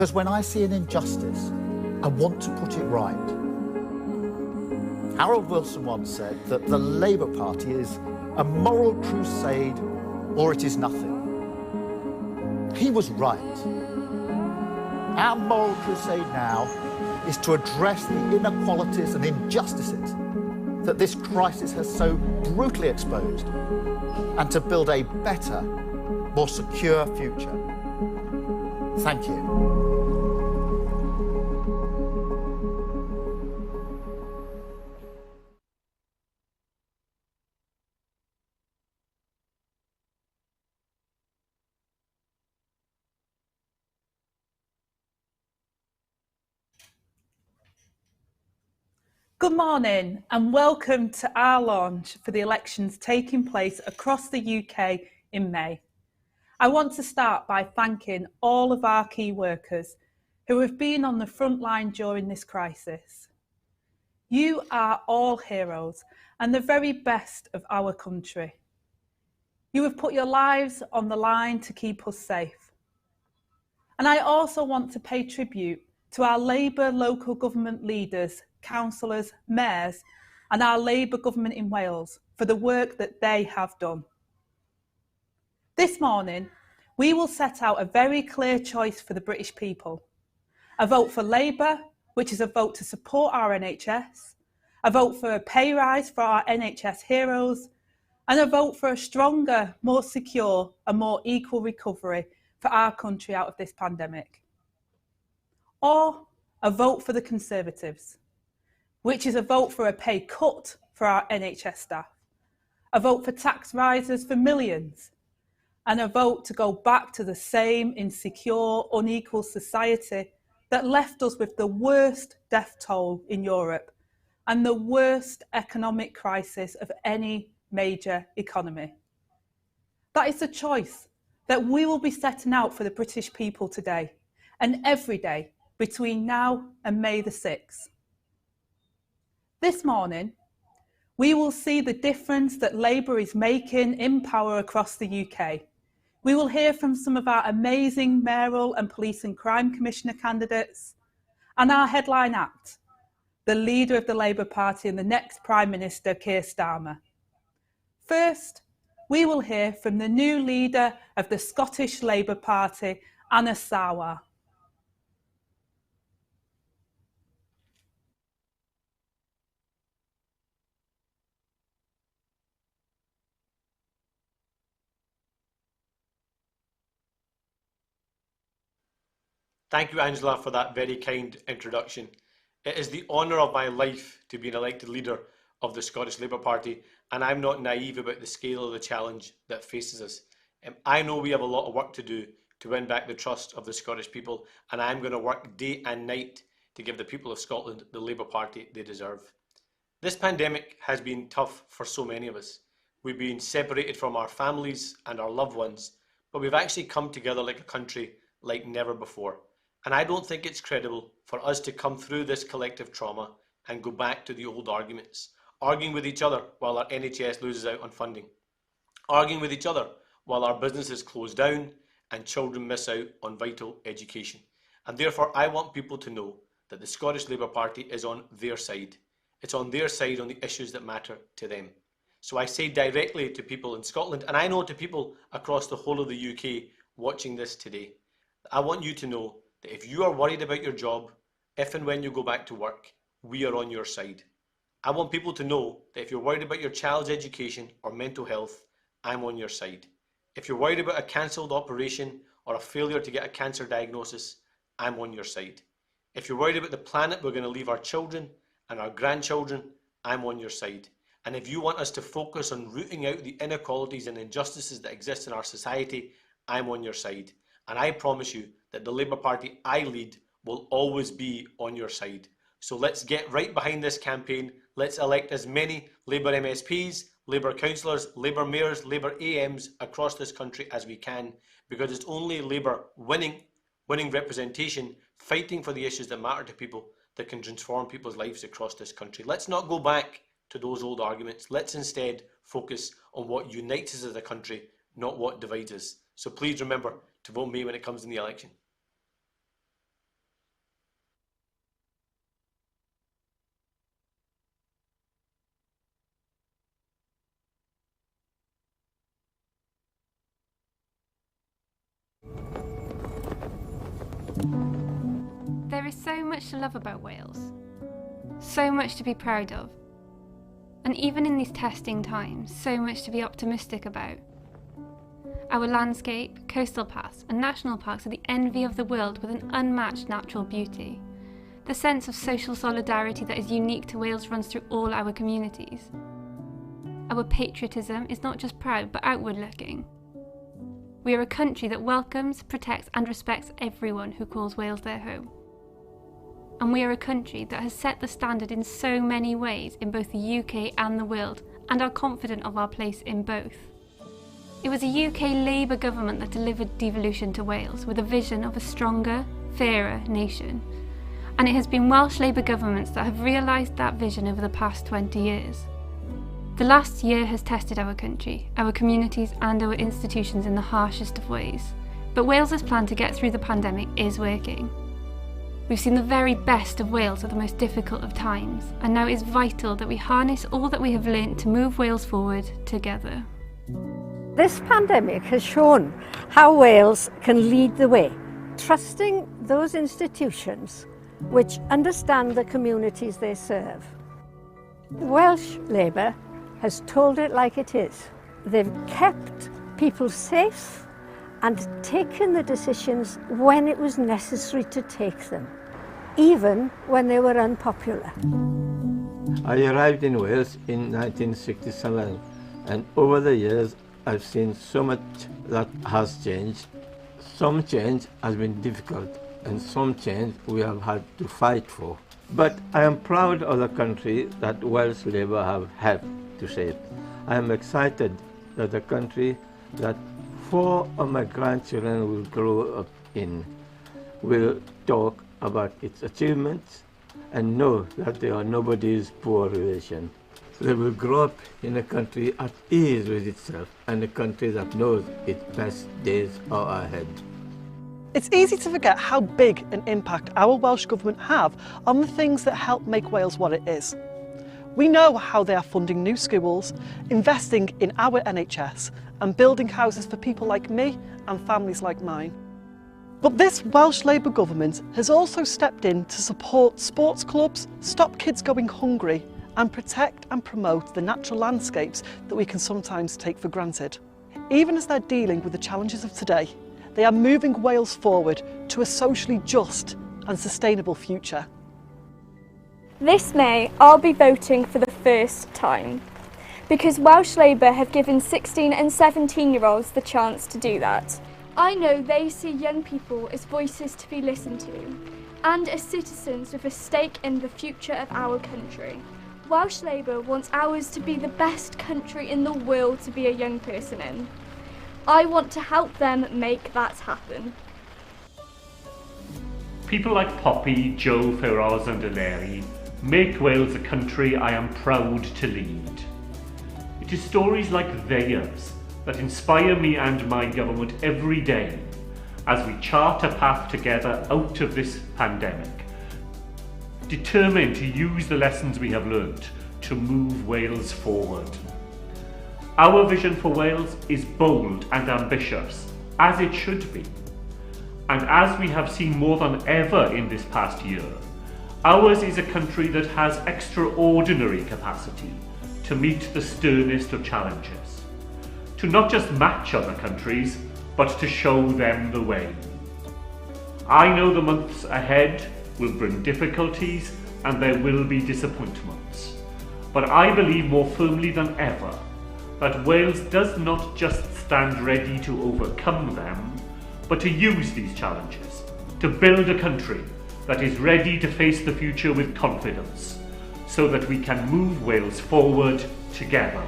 Because when I see an injustice, I want to put it right. Harold Wilson once said that the Labour Party is a moral crusade or it is nothing. He was right. Our moral crusade now is to address the inequalities and injustices that this crisis has so brutally exposed and to build a better, more secure future. Thank you. Good morning and welcome to our launch for the elections taking place across the UK in May. I want to start by thanking all of our key workers who have been on the front line during this crisis. You are all heroes and the very best of our country. You have put your lives on the line to keep us safe. And I also want to pay tribute to our Labour local government leaders, councillors, mayors, and our Labour government in Wales for the work that they have done. This morning, we will set out a very clear choice for the British people. A vote for Labour, which is a vote to support our NHS, a vote for a pay rise for our NHS heroes, and a vote for a stronger, more secure and more equal recovery for our country out of this pandemic. Or a vote for the Conservatives, which is a vote for a pay cut for our NHS staff, a vote for tax rises for millions, and a vote to go back to the same insecure, unequal society that left us with the worst death toll in Europe and the worst economic crisis of any major economy. That is the choice that we will be setting out for the British people today and every day between now and May the 6th. This morning, we will see the difference that Labour is making in power across the UK. We will hear from some of our amazing mayoral and police and crime commissioner candidates and our headline act, the leader of the Labour Party and the next Prime Minister, Keir Starmer. First, we will hear from the new leader of the Scottish Labour Party, Anna Sarwar. Thank you, Angela, for that very kind introduction. It is the honour of my life to be an elected leader of the Scottish Labour Party, and I'm not naive about the scale of the challenge that faces us. I know we have a lot of work to do to win back the trust of the Scottish people, and I'm going to work day and night to give the people of Scotland the Labour Party they deserve. This pandemic has been tough for so many of us. We've been separated from our families and our loved ones, but we've actually come together like a country like never before. And I don't think it's credible for us to come through this collective trauma and go back to the old arguments, arguing with each other while our NHS loses out on funding, arguing with each other while our businesses close down and children miss out on vital education. And therefore, I want people to know that the Scottish Labour Party is on their side. It's on their side on the issues that matter to them. So I say directly to people in Scotland, and I know to people across the whole of the UK watching this today, I want you to know that if you are worried about your job, if and when you go back to work, we are on your side. I want people to know that if you're worried about your child's education or mental health, I'm on your side. If you're worried about a cancelled operation or a failure to get a cancer diagnosis, I'm on your side. If you're worried about the planet we're going to leave our children and our grandchildren, I'm on your side. And if you want us to focus on rooting out the inequalities and injustices that exist in our society, I'm on your side. And I promise you that the Labour Party I lead will always be on your side. So let's get right behind this campaign. Let's elect as many Labour MSPs, Labour councillors, Labour mayors, Labour AMs across this country as we can, because it's only Labour winning representation, fighting for the issues that matter to people, that can transform people's lives across this country. Let's not go back to those old arguments. Let's instead focus on what unites us as a country, not what divides us. So please remember to vote me when it comes in the election. There is so much to love about Wales, so much to be proud of, and even in these testing times, so much to be optimistic about. Our landscape, coastal paths and national parks are the envy of the world with an unmatched natural beauty. The sense of social solidarity that is unique to Wales runs through all our communities. Our patriotism is not just proud but outward looking. We are a country that welcomes, protects and respects everyone who calls Wales their home. And we are a country that has set the standard in so many ways in both the UK and the world, and are confident of our place in both. It was a UK Labour government that delivered devolution to Wales with a vision of a stronger, fairer nation. And it has been Welsh Labour governments that have realised that vision over the past 20 years. The last year has tested our country, our communities and our institutions in the harshest of ways. But Wales's plan to get through the pandemic is working. We've seen the very best of Wales at the most difficult of times, and now it is vital that we harness all that we have learnt to move Wales forward together. This pandemic has shown how Wales can lead the way, trusting those institutions which understand the communities they serve. Welsh Labour has told it like it is. They've kept people safe and taken the decisions when it was necessary to take them, even when they were unpopular. I arrived in Wales in 1967, and over the years I've seen so much that has changed. Some change has been difficult, and some change we have had to fight for. But I am proud of the country that Welsh Labour have helped to shape. I am excited that the country that 4 of my grandchildren will grow up in will talk about its achievements and know that they are nobody's poor relation. They will grow up in a country at ease with itself, and a country that knows its best days are ahead. It's easy to forget how big an impact our Welsh Government have on the things that help make Wales what it is. We know how they are funding new schools, investing in our NHS and building houses for people like me and families like mine. But this Welsh Labour Government has also stepped in to support sports clubs, stop kids going hungry and protect and promote the natural landscapes that we can sometimes take for granted. Even as they're dealing with the challenges of today, they are moving Wales forward to a socially just and sustainable future. This May, I'll be voting for the first time, because Welsh Labour have given 16 and 17-year-olds the chance to do that. I know they see young people as voices to be listened to, and as citizens with a stake in the future of our country. Welsh Labour wants ours to be the best country in the world to be a young person in. I want to help them make that happen. People like Poppy, Joe, Feroz and Aleri make Wales a country I am proud to lead. It is stories like theirs that inspire me and my government every day as we chart a path together out of this pandemic, determined to use the lessons we have learnt to move Wales forward. Our vision for Wales is bold and ambitious, as it should be. And as we have seen more than ever in this past year, ours is a country that has extraordinary capacity to meet the sternest of challenges, to not just match other countries, but to show them the way. I know the months ahead will bring difficulties and there will be disappointments, but I believe more firmly than ever that Wales does not just stand ready to overcome them, but to use these challenges to build a country that is ready to face the future with confidence, so that we can move Wales forward together.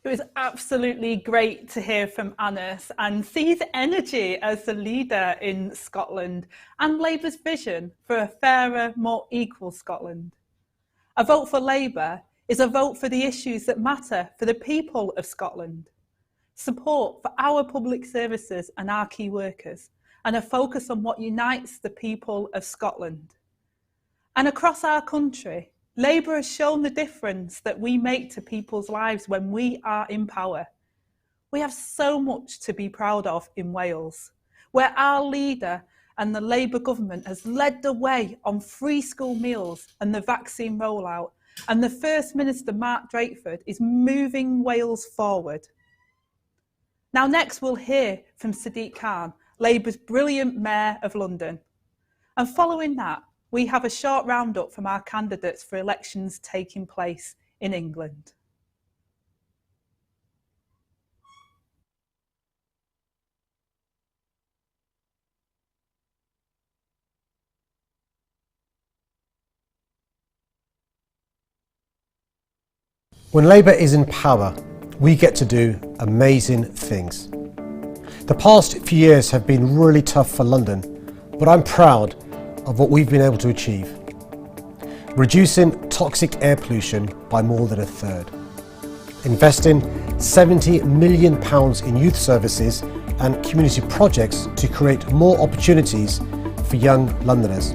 It was absolutely great to hear from Annis and see his energy as the leader in Scotland and Labour's vision for a fairer, more equal Scotland. A vote for Labour is a vote for the issues that matter for the people of Scotland. support for our public services and our key workers, and a focus on what unites the people of Scotland. And across our country, Labour has shown the difference that we make to people's lives when we are in power. We have so much to be proud of in Wales, where our leader and the Labour government has led the way on free school meals and the vaccine rollout, and the First Minister, Mark Drakeford, is moving Wales forward. Now next we'll hear from Sadiq Khan, Labour's brilliant Mayor of London. And following that, we have a short roundup from our candidates for elections taking place in England. When Labour is in power, we get to do amazing things. The past few years have been really tough for London, but I'm proud of what we've been able to achieve. Reducing toxic air pollution by more than a third. Investing £70 million in youth services and community projects to create more opportunities for young Londoners.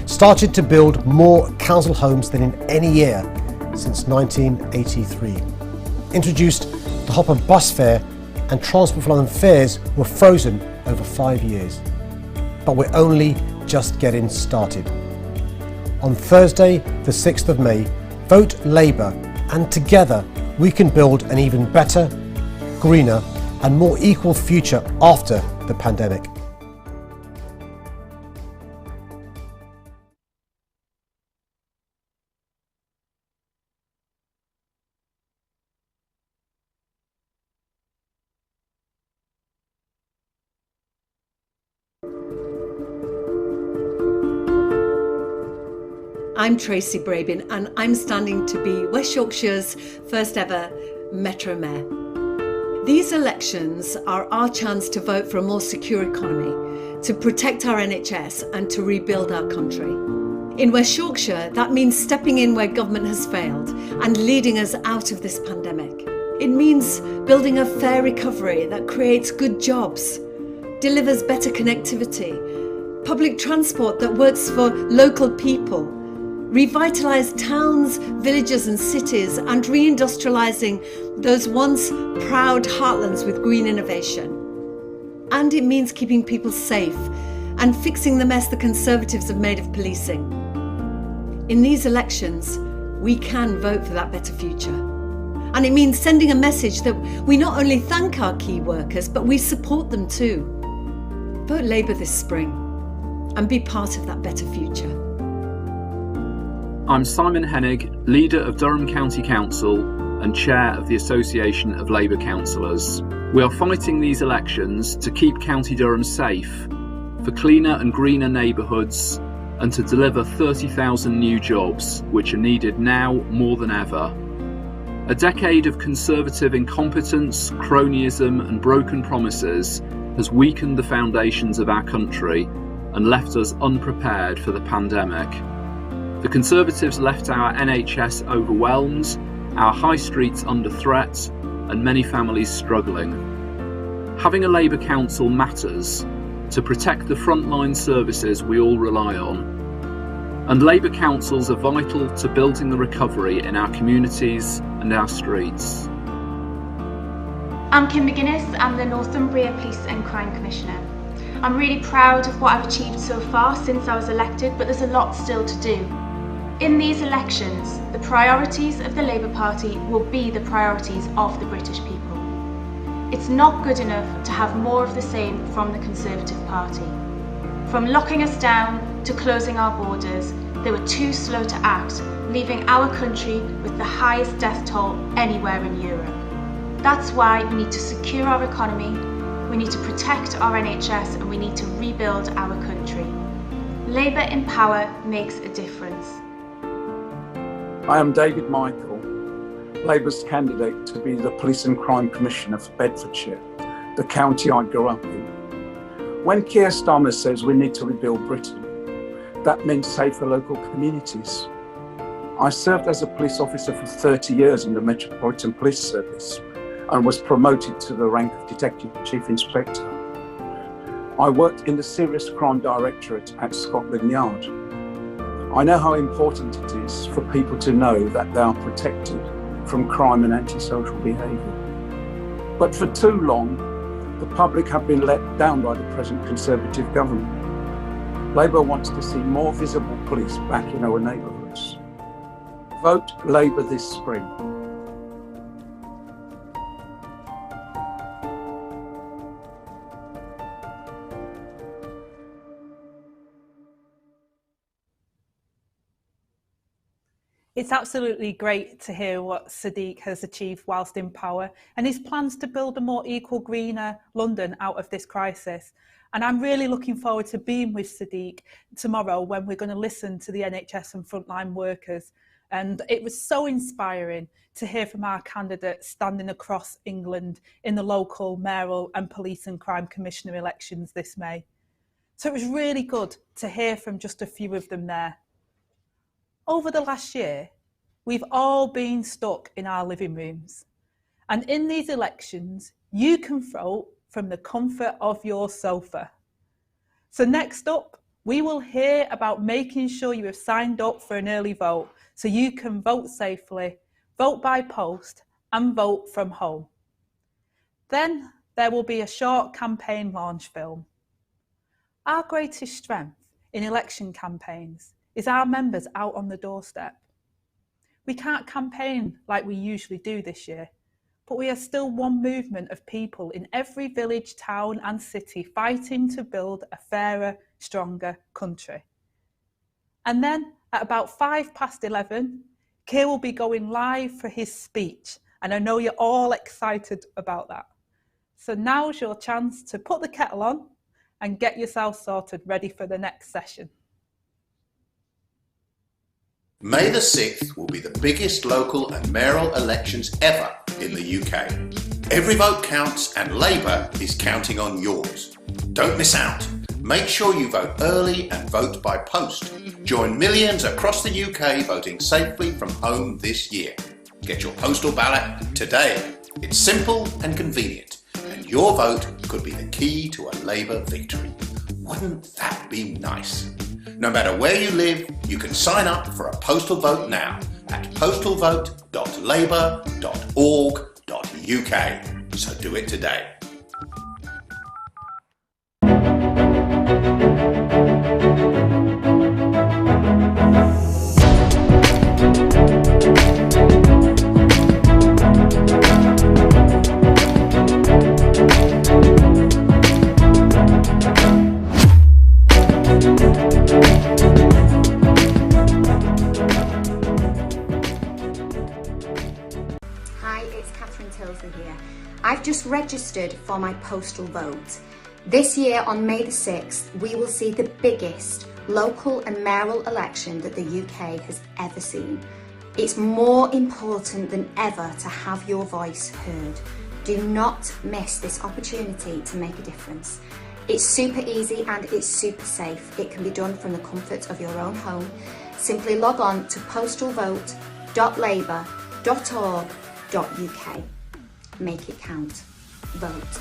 Started to build more council homes than in any year since 1983. Introduced the Hopper bus fare, and Transport for London fares were frozen over 5 years. But we're only just getting started. On Thursday, the 6th of May, vote Labour, and together we can build an even better, greener and more equal future after the pandemic. I'm Tracy Brabin and I'm standing to be West Yorkshire's first ever Metro Mayor. These elections are our chance to vote for a more secure economy, to protect our NHS and to rebuild our country. In West Yorkshire, that means stepping in where government has failed and leading us out of this pandemic. It means building a fair recovery that creates good jobs, delivers better connectivity, public transport that works for local people, revitalise towns, villages and cities, and reindustrialising those once proud heartlands with green innovation. And it means keeping people safe and fixing the mess the Conservatives have made of policing. In these elections, we can vote for that better future. And it means sending a message that we not only thank our key workers, but we support them too. Vote Labour this spring and be part of that better future. I'm Simon Hennig, leader of Durham County Council and chair of the Association of Labour Councillors. We are fighting these elections to keep County Durham safe, for cleaner and greener neighbourhoods, and to deliver 30,000 new jobs, which are needed now more than ever. A decade of Conservative incompetence, cronyism and broken promises has weakened the foundations of our country and left us unprepared for the pandemic. The Conservatives left our NHS overwhelmed, our high streets under threat, and many families struggling. Having a Labour Council matters to protect the frontline services we all rely on. And Labour Councils are vital to building the recovery in our communities and our streets. I'm Kim McGuinness, I'm the Northumbria Police and Crime Commissioner. I'm really proud of what I've achieved so far since I was elected, but there's a lot still to do. In these elections, the priorities of the Labour Party will be the priorities of the British people. It's not good enough to have more of the same from the Conservative Party. From locking us down to closing our borders, they were too slow to act, leaving our country with the highest death toll anywhere in Europe. That's why we need to secure our economy, we need to protect our NHS, and we need to rebuild our country. Labour in power makes a difference. I am David Michael, Labour's candidate to be the Police and Crime Commissioner for Bedfordshire, the county I grew up in. When Keir Starmer says we need to rebuild Britain, that means safer local communities. I served as a police officer for 30 years in the Metropolitan Police Service, and was promoted to the rank of Detective Chief Inspector. I worked in the Serious Crime Directorate at Scotland Yard. I know how important it is for people to know that they are protected from crime and antisocial behaviour. But for too long, the public have been let down by the present Conservative government. Labour wants to see more visible police back in our neighbourhoods. Vote Labour this spring. It's absolutely great to hear what Sadiq has achieved whilst in power and his plans to build a more equal, greener London out of this crisis. And I'm really looking forward to being with Sadiq tomorrow when we're going to listen to the NHS and frontline workers. And it was so inspiring to hear from our candidates standing across England in the local mayoral and police and crime commissioner elections this May. So it was really good to hear from just a few of them there. Over the last year, we've all been stuck in our living rooms. And in these elections, you can vote from the comfort of your sofa. So next up, we will hear about making sure you have signed up for an early vote so you can vote safely, vote by post, and vote from home. Then there will be a short campaign launch film. Our greatest strength in election campaigns is our members out on the doorstep. We can't campaign like we usually do this year, but we are still one movement of people in every village, town and city fighting to build a fairer, stronger country. And then at about 11:05, Keir will be going live for his speech, and I know you're all excited about that. So now's your chance to put the kettle on and get yourself sorted ready for the next session. May the 6th will be the biggest local and mayoral elections ever in the UK. Every vote counts and Labour is counting on yours. Don't miss out. Make sure you vote early and vote by post. Join millions across the UK voting safely from home this year. Get your postal ballot today. It's simple and convenient, and your vote could be the key to a Labour victory. Wouldn't that be nice? No matter where you live, you can sign up for a postal vote now at postalvote.labour.org.uk. So do it today. I've just registered for my postal vote. This year on May the 6th, we will see the biggest local and mayoral election that the UK has ever seen. It's more important than ever to have your voice heard. Do not miss this opportunity to make a difference. It's super easy and it's super safe. It can be done from the comfort of your own home. Simply log on to postalvote.labour.org.uk. Make it count. Vote.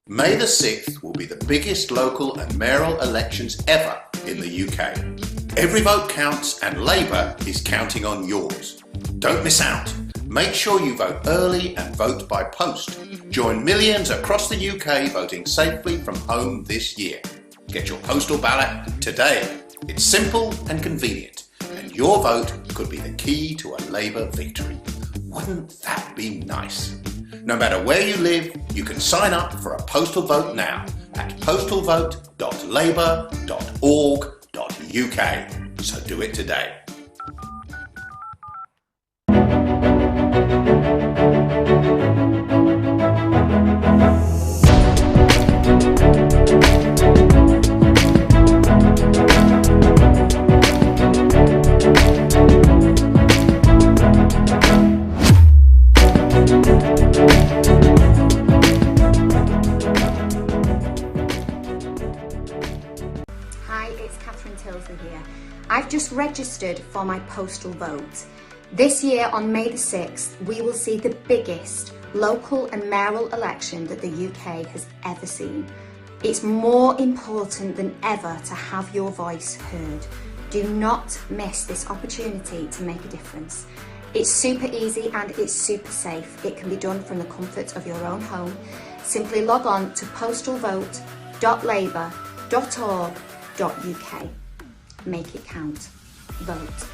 May the 6th will be the biggest local and mayoral elections ever in the UK. Every vote counts and Labour is counting on yours. Don't miss out. Make sure you vote early and vote by post. Join millions across the UK voting safely from home this year. Get your postal ballot today. It's simple and convenient, and your vote could be the key to a Labour victory. Wouldn't that be nice? No matter where you live, you can sign up for a postal vote now at postalvote.labour.org.uk. So do it today. just registered for my postal vote. This year on May the 6th, we will see the biggest local and mayoral election that the UK has ever seen. It's more important than ever to have your voice heard. Do not miss this opportunity to make a difference. It's super easy and it's super safe. It can be done from the comfort of your own home. Simply log on to postalvote.labour.org.uk. Make it count. Vote.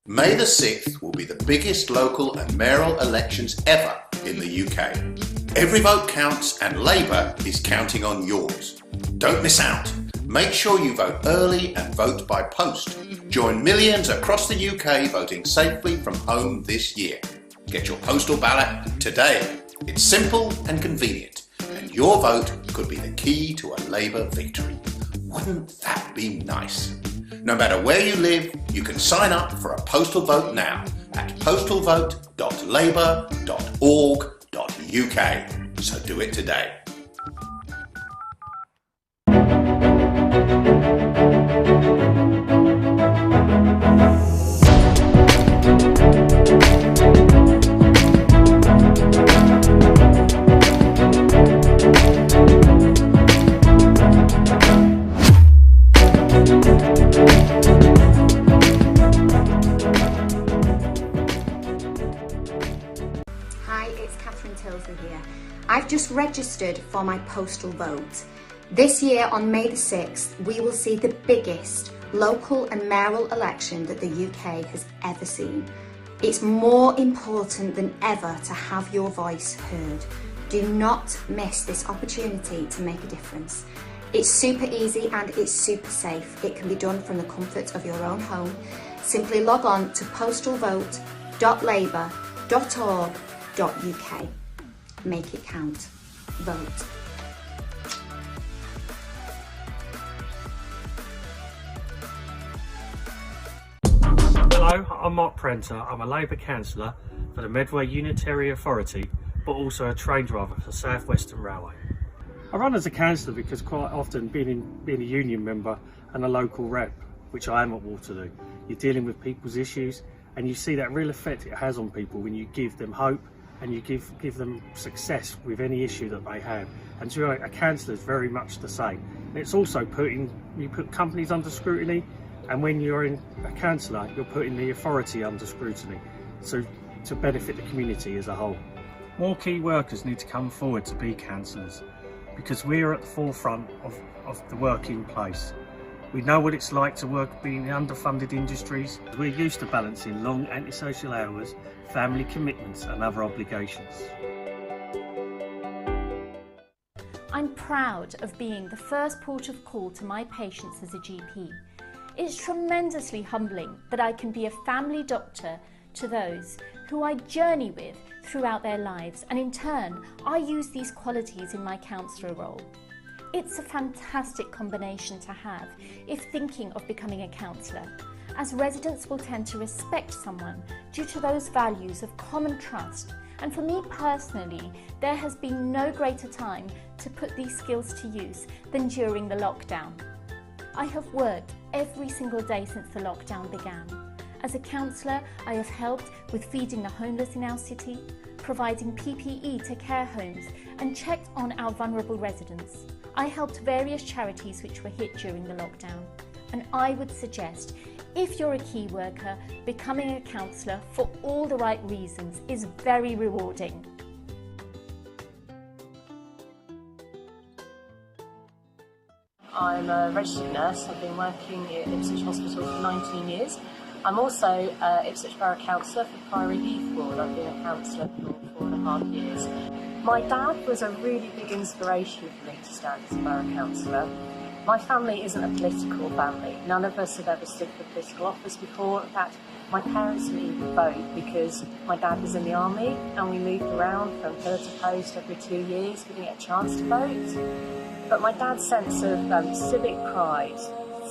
May the 6th will be the biggest local and mayoral elections ever in the UK. Every vote counts and Labour is counting on yours. Don't miss out. Make sure you vote early and vote by post. Join millions across the UK voting safely from home this year. Get your postal ballot today. It's simple and convenient, and your vote could be the key to a Labour victory. Wouldn't that be nice? No matter where you live, you can sign up for a postal vote now at postalvote.labour.org.uk. So do it today. I've just registered for my postal vote. This year on May the 6th, we will see the biggest local and mayoral election that the UK has ever seen. It's more important than ever to have your voice heard. Do not miss this opportunity to make a difference. It's super easy and it's super safe. It can be done from the comfort of your own home. Simply log on to postalvote.labour.org.uk. Make it count. Vote. Hello, I'm Mark Prenter. I'm a Labour councillor for the Medway Unitary Authority, but also a train driver for South Western Railway. I run as a councillor because quite often being a union member and a local rep, which I am at Waterloo, you're dealing with people's issues and you see that real effect it has on people when you give them hope and you give them success with any issue that they have. And so a councillor is very much the same. And it's also you put companies under scrutiny, and when you're in a councillor, you're putting the authority under scrutiny, so to benefit the community as a whole. More key workers need to come forward to be councillors, because we're at the forefront of the working place. We know what it's like to work being in underfunded industries. We're used to balancing long antisocial hours, family commitments and other obligations. I'm proud of being the first port of call to my patients as a GP. It's tremendously humbling that I can be a family doctor to those who I journey with throughout their lives, and in turn I use these qualities in my counsellor role. It's a fantastic combination to have if thinking of becoming a counsellor, as residents will tend to respect someone due to those values of common trust, and for me personally, there has been no greater time to put these skills to use than during the lockdown. I have worked every single day since the lockdown began. As a counsellor, I have helped with feeding the homeless in our city, providing PPE to care homes and checked on our vulnerable residents. I helped various charities which were hit during the lockdown, and I would suggest if you're a key worker, becoming a counsellor for all the right reasons is very rewarding. I'm a registered nurse. I've been working at Ipswich Hospital for 19 years. I'm also Ipswich Borough Councillor for Priory Youth Ward. I've been a councillor for 4.5 years. My dad was a really big inspiration for me to stand as a borough councillor. My family isn't a political family. None of us have ever stood for political office before. In fact, my parents didn't even vote because my dad was in the army and we moved around from pillar to post every 2 years. We didn't get a chance to vote. But my dad's sense of civic pride,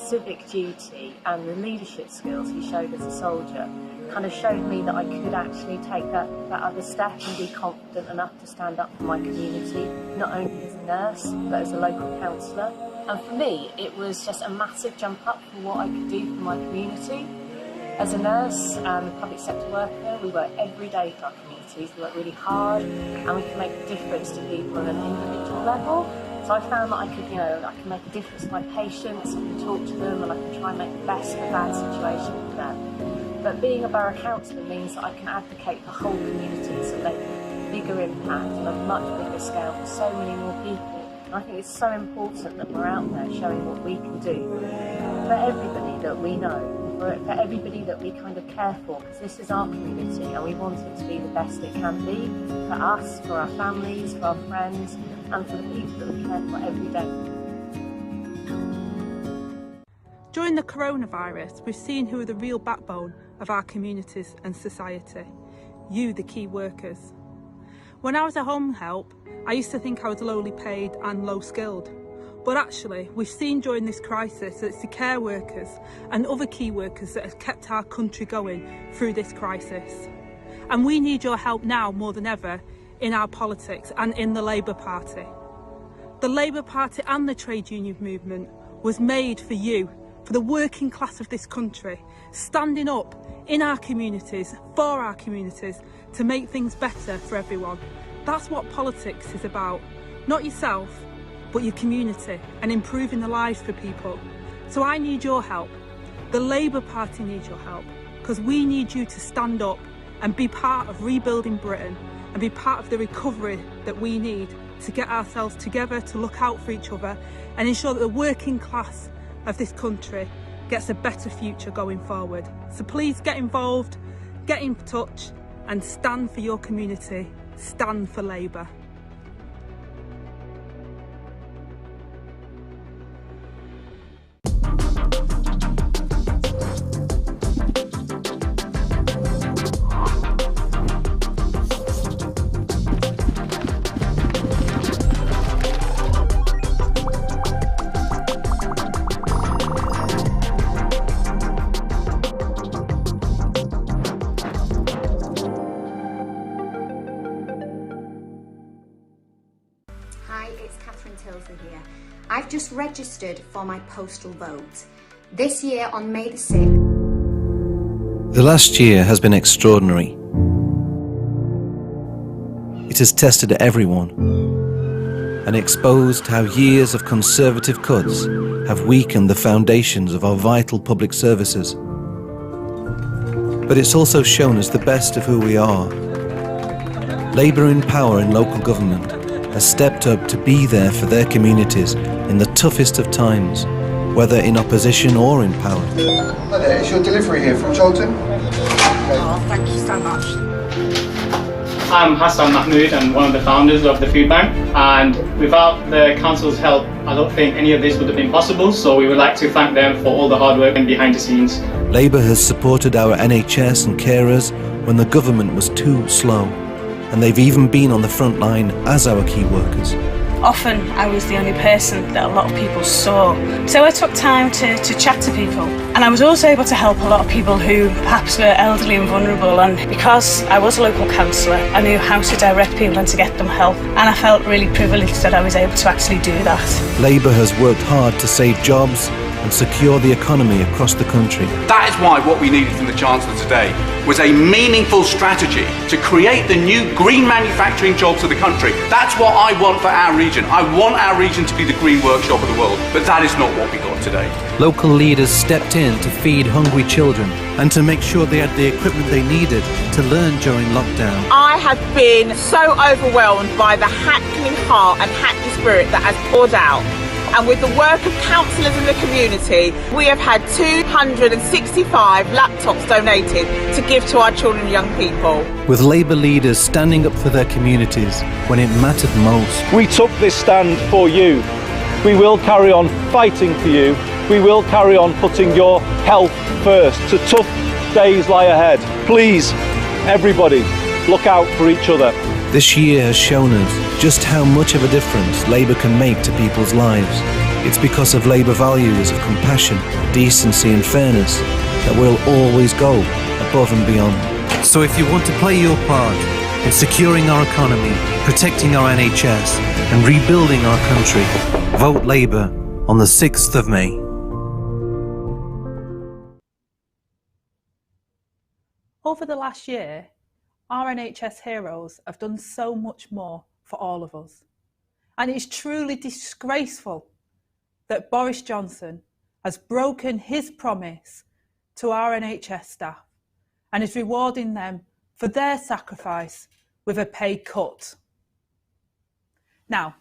civic duty and the leadership skills he showed as a soldier kind of showed me that I could actually take that other step and be confident enough to stand up for my community, not only as a nurse but as a local councillor. And for me, it was just a massive jump up for what I could do for my community. As a nurse and a public sector worker, we work every day for our communities. We work really hard and we can make a difference to people on an individual level. So I found that I could make a difference to my patients, I can talk to them and I can try and make the best of a bad situation for them. But being a borough councillor means that I can advocate for whole communities and make a bigger impact on a much bigger scale for so many more people. And I think it's so important that we're out there showing what we can do for everybody that we know, for everybody that we kind of care for, because this is our community and we want it to be the best it can be for us, for our families, for our friends and for the people that we care for every day. During the coronavirus, we've seen who are the real backbone of our communities and society. You, the key workers. When I was a home help, I used to think I was lowly paid and low skilled. But actually, we've seen during this crisis that it's the care workers and other key workers that have kept our country going through this crisis. And we need your help now more than ever in our politics and in the Labour Party. The Labour Party and the trade union movement was made for you, for the working class of this country, standing up in our communities, for our communities, to make things better for everyone. That's what politics is about. Not yourself, but your community and improving the lives for people. So I need your help. The Labour Party needs your help because we need you to stand up and be part of rebuilding Britain and be part of the recovery that we need to get ourselves together, to look out for each other and ensure that the working class of this country gets a better future going forward. So please get involved, get in touch and stand for your community, stand for Labour. I've just registered for my postal vote. This year on May the 6th. The last year has been extraordinary. It has tested everyone and exposed how years of conservative cuts have weakened the foundations of our vital public services. But it's also shown us the best of who we are. Labour in power in local government has stepped up to be there for their communities in the toughest of times, whether in opposition or in power. Hi there, it's your delivery here from Cholton. Oh, thank you so much. I'm Hassan Mahmood and one of the founders of the food bank, and without the council's help I don't think any of this would have been possible, so we would like to thank them for all the hard work and behind the scenes. Labour has supported our NHS and carers when the government was too slow, and they've even been on the front line as our key workers. Often I was the only person that a lot of people saw. So I took time to chat to people. And I was also able to help a lot of people who perhaps were elderly and vulnerable. And because I was a local councillor, I knew how to direct people and to get them help. And I felt really privileged that I was able to actually do that. Labour has worked hard to save jobs and secure the economy across the country. That is why what we needed from the Chancellor today was a meaningful strategy to create the new green manufacturing jobs of the country. That's what I want for our region. I want our region to be the green workshop of the world, but that is not what we got today. Local leaders stepped in to feed hungry children and to make sure they had the equipment they needed to learn during lockdown. I have been so overwhelmed by the Hackney heart and Hackney spirit that has poured out. And with the work of councillors in the community, we have had 265 laptops donated to give to our children and young people. With Labour leaders standing up for their communities when it mattered most. We took this stand for you, We will carry on fighting for you. We will carry on putting your health first. So tough days lie ahead. Please, everybody, look out for each other. This year has shown us just how much of a difference Labour can make to people's lives. It's because of Labour values of compassion, decency and fairness that we'll always go above and beyond. So if you want to play your part in securing our economy, protecting our NHS and rebuilding our country, vote Labour on the 6th of May. Over the last year, our NHS heroes have done so much more for all of us. And it's truly disgraceful that Boris Johnson has broken his promise to our NHS staff and is rewarding them for their sacrifice with a pay cut. Now,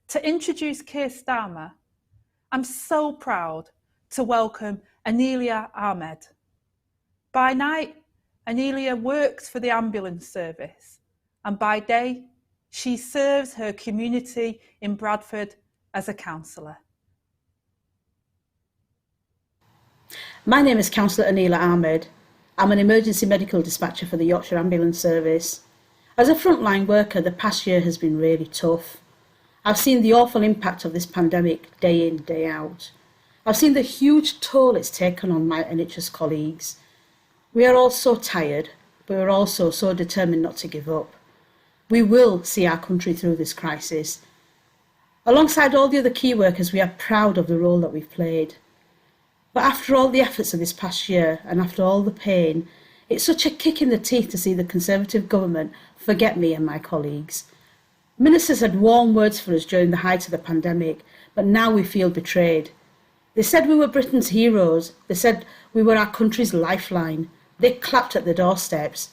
to introduce Keir Starmer, I'm so proud to welcome Anelia Ahmed. By night, Anelia works for the ambulance service, and by day, she serves her community in Bradford as a counsellor. My name is Councillor Anelia Ahmed. I'm an emergency medical dispatcher for the Yorkshire Ambulance Service. As a frontline worker, the past year has been really tough. I've seen the awful impact of this pandemic day in, day out. I've seen the huge toll it's taken on my NHS colleagues. We are all so tired, but we're also so determined not to give up. We will see our country through this crisis. Alongside all the other key workers, we are proud of the role that we've played. But after all the efforts of this past year and after all the pain, it's such a kick in the teeth to see the Conservative government forget me and my colleagues. Ministers had warm words for us during the height of the pandemic, but now we feel betrayed. They said we were Britain's heroes. They said we were our country's lifeline. They clapped at the doorsteps.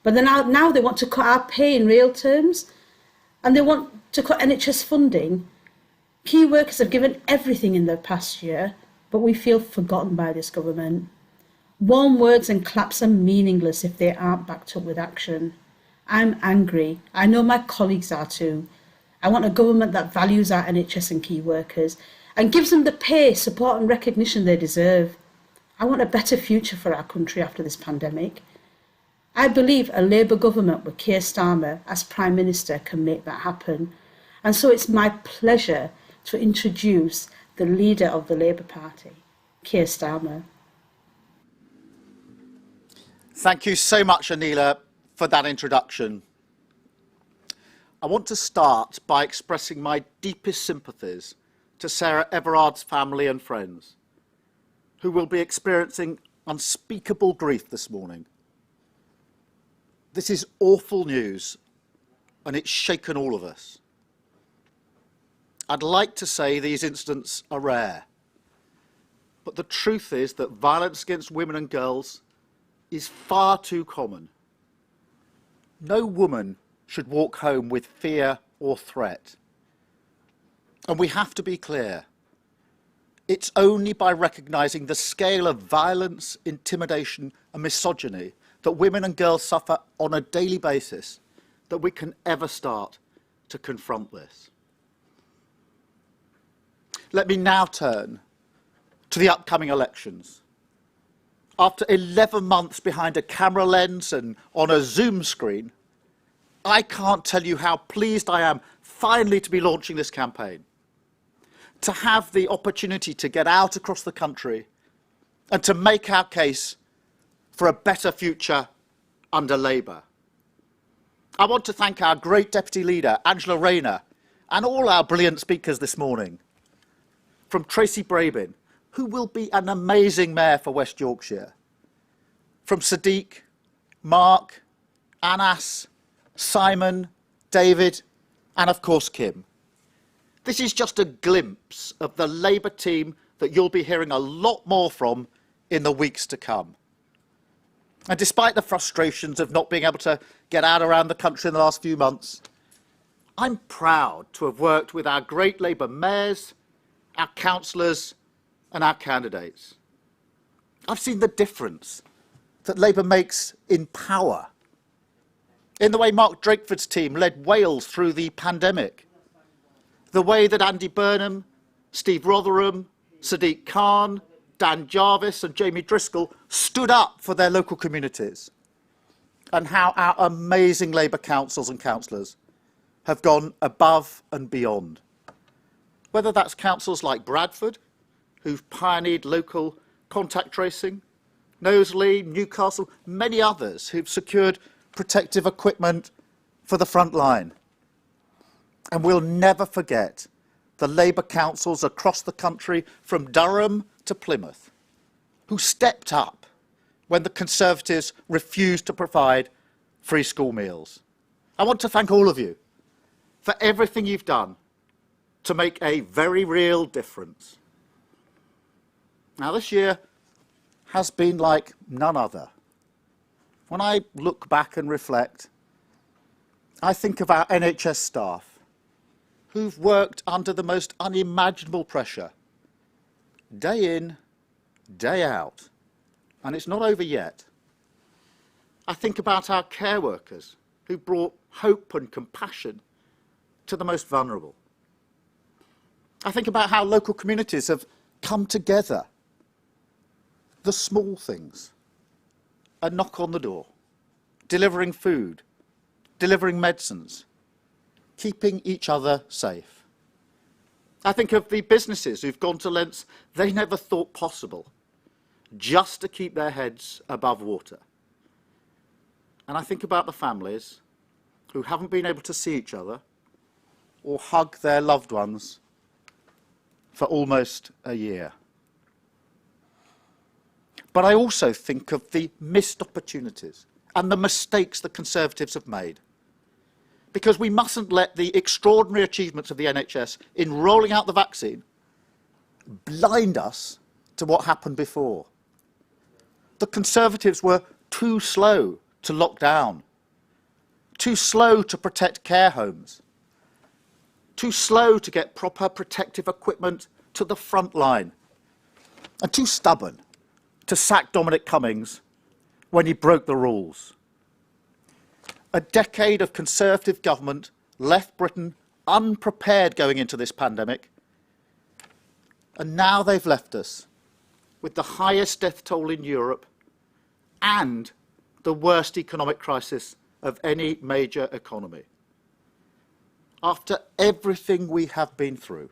But now they want to cut our pay in real terms, and they want to cut NHS funding. Key workers have given everything in the past year, but we feel forgotten by this government. Warm words and claps are meaningless if they aren't backed up with action. I'm angry. I know my colleagues are too. I want a government that values our NHS and key workers and gives them the pay, support and recognition they deserve. I want a better future for our country after this pandemic. I believe a Labour government with Keir Starmer as Prime Minister can make that happen. And so it's my pleasure to introduce the leader of the Labour Party, Keir Starmer. Thank you so much, Anelia, for that introduction. I want to start by expressing my deepest sympathies to Sarah Everard's family and friends, who will be experiencing unspeakable grief this morning. This is awful news, and it's shaken all of us. I'd like to say these incidents are rare, but the truth is that violence against women and girls is far too common. No woman should walk home with fear or threat. And we have to be clear. It's only by recognising the scale of violence, intimidation and misogyny that women and girls suffer on a daily basis that we can ever start to confront this. Let me now turn to the upcoming elections. After 11 months behind a camera lens and on a Zoom screen, I can't tell you how pleased I am finally to be launching this campaign, to have the opportunity to get out across the country and to make our case for a better future under Labour. I want to thank our great Deputy Leader, Angela Rayner, and all our brilliant speakers this morning. From Tracy Brabin, who will be an amazing mayor for West Yorkshire. From Sadiq, Mark, Anas, Simon, David, and of course Kim. This is just a glimpse of the Labour team that you'll be hearing a lot more from in the weeks to come. And despite the frustrations of not being able to get out around the country in the last few months, I'm proud to have worked with our great Labour mayors, our councillors and our candidates. I've seen the difference that Labour makes in power, in the way Mark Drakeford's team led Wales through the pandemic, the way that Andy Burnham Steve Rotherham, Sadiq Khan, Dan Jarvis and Jamie Driscoll stood up for their local communities, and how our amazing Labour councils and councillors have gone above and beyond. Whether that's councils like Bradford, who've pioneered local contact tracing, Knowsley, Newcastle, many others who've secured protective equipment for the front line. And we'll never forget the Labour councils across the country, from Durham to Plymouth, who stepped up when the Conservatives refused to provide free school meals. I want to thank all of you for everything you've done to make a very real difference. Now, this year has been like none other. When I look back and reflect, I think of our NHS staff who've worked under the most unimaginable pressure, day in, day out, and it's not over yet. I think about our care workers who brought hope and compassion to the most vulnerable. I think about how local communities have come together. The small things, a knock on the door, delivering food, delivering medicines, keeping each other safe. I think of the businesses who've gone to lengths they never thought possible just to keep their heads above water. And I think about the families who haven't been able to see each other or hug their loved ones for almost a year. But I also think of the missed opportunities and the mistakes the Conservatives have made. Because we mustn't let the extraordinary achievements of the NHS in rolling out the vaccine blind us to what happened before. The Conservatives were too slow to lock down, too slow to protect care homes, too slow to get proper protective equipment to the front line, and too stubborn to sack Dominic Cummings when he broke the rules. A decade of Conservative government left Britain unprepared going into this pandemic, and now they've left us with the highest death toll in Europe and the worst economic crisis of any major economy. After everything we have been through,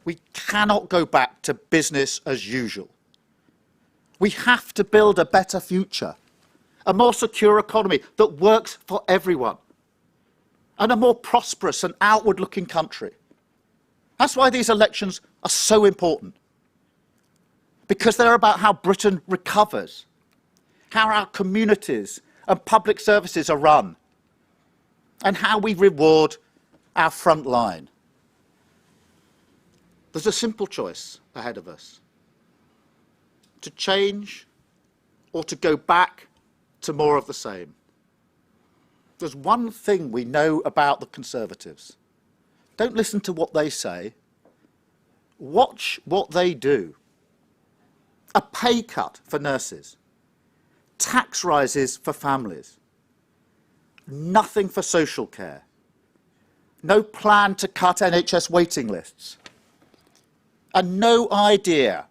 we cannot go back to business as usual. We have to build a better future, a more secure economy that works for everyone, and a more prosperous and outward-looking country. That's why these elections are so important, because they're about how Britain recovers, how our communities and public services are run, and how we reward our front line. There's a simple choice ahead of us: to change or to go back to more of the same. There's one thing we know about the Conservatives. Don't listen to what they say. Watch what they do. A pay cut for nurses. Tax rises for families. Nothing for social care. No plan to cut NHS waiting lists. And no idea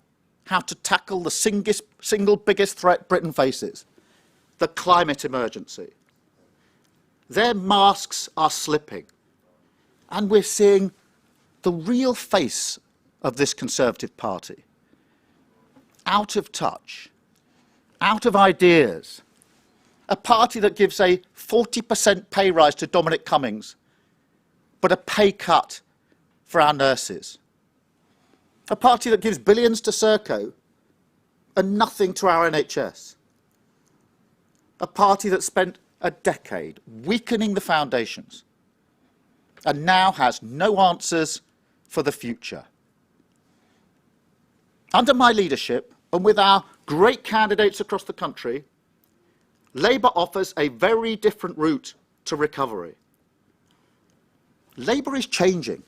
how to tackle the single biggest threat Britain faces: the climate emergency. Their masks are slipping, and we're seeing the real face of this Conservative Party. Out of touch, out of ideas. A party that gives a 40% pay rise to Dominic Cummings, but a pay cut for our nurses. A party that gives billions to Serco and nothing to our NHS. A party that spent a decade weakening the foundations and now has no answers for the future. Under my leadership, and with our great candidates across the country, Labour offers a very different route to recovery. Labour is changing,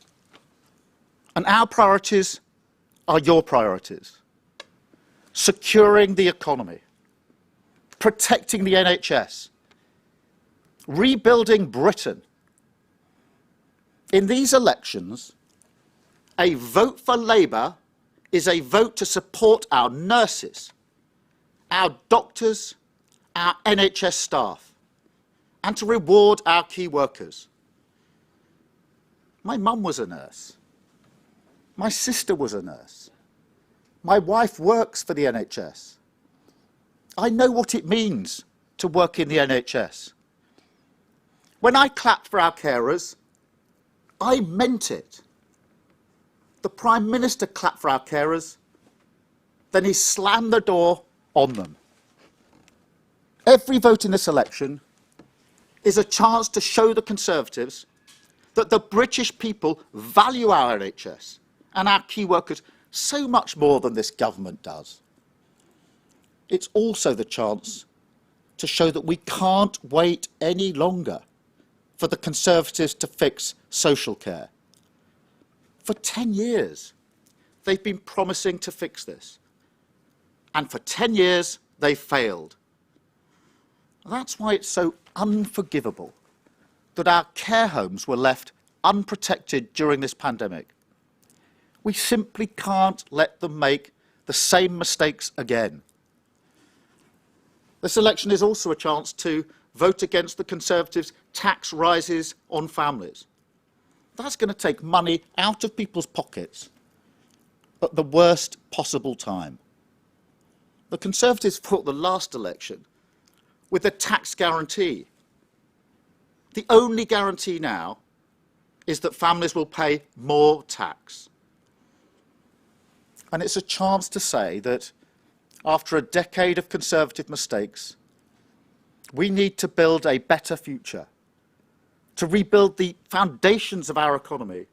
and our priorities are your priorities. Securing the economy, protecting the NHS, rebuilding Britain. In these elections, A vote for Labour is a vote to support our nurses, our doctors, our NHS staff, and to reward our key workers. My mum was a nurse. My sister was a nurse. My wife works for the NHS. I know what it means to work in the NHS. When I clapped for our carers, I meant it. The Prime Minister clapped for our carers, then he slammed the door on them. Every vote in this election is a chance to show the Conservatives that the British people value our NHS and our key workers so much more than this government does. It's also the chance to show that we can't wait any longer for the Conservatives to fix social care. For 10 years, they've been promising to fix this. And for 10 years, they failed. That's why it's so unforgivable that our care homes were left unprotected during this pandemic. We simply can't let them make the same mistakes again. This election is also a chance to vote against the Conservatives' tax rises on families. That's going to take money out of people's pockets at the worst possible time. The Conservatives fought the last election with a tax guarantee. The only guarantee now is that families will pay more tax. And it's a chance to say that after a decade of Conservative mistakes, we need to build a better future, to rebuild the foundations of our economy,